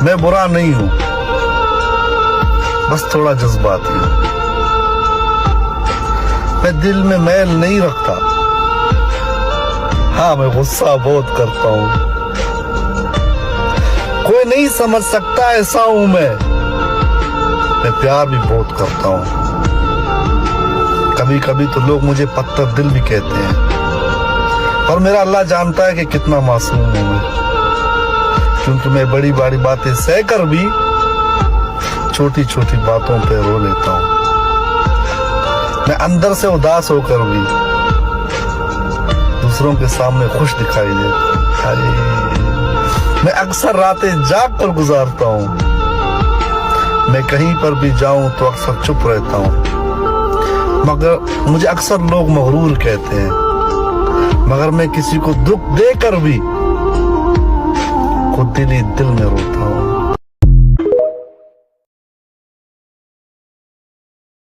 मैं बुरा नहीं हूं, बस थोड़ा जज्बाती हूं। मैं दिल में मैल नहीं रखता, हाँ मैं गुस्सा बहुत करता हूं। कोई नहीं समझ सकता ऐसा हूं मैं प्यार भी बहुत करता हूं। कभी कभी तो लोग मुझे पत्थर दिल भी कहते हैं, पर मेरा अल्लाह जानता है कि कितना मासूम हूं मैं, क्योंकि मैं बड़ी बड़ी बातें सहकर भी छोटी छोटी बातों पे रो लेता हूं। मैं अंदर से उदास होकर भी दूसरों के सामने खुश दिखाई देता हूं। मैं अक्सर रातें जाग कर गुजारता हूं, मैं कहीं पर भी जाऊं तो अक्सर चुप रहता हूं। मगर मुझे अक्सर लोग मगरूर कहते हैं, मगर मैं किसी को दुख देकर भी खुद दिल में रोता हूं।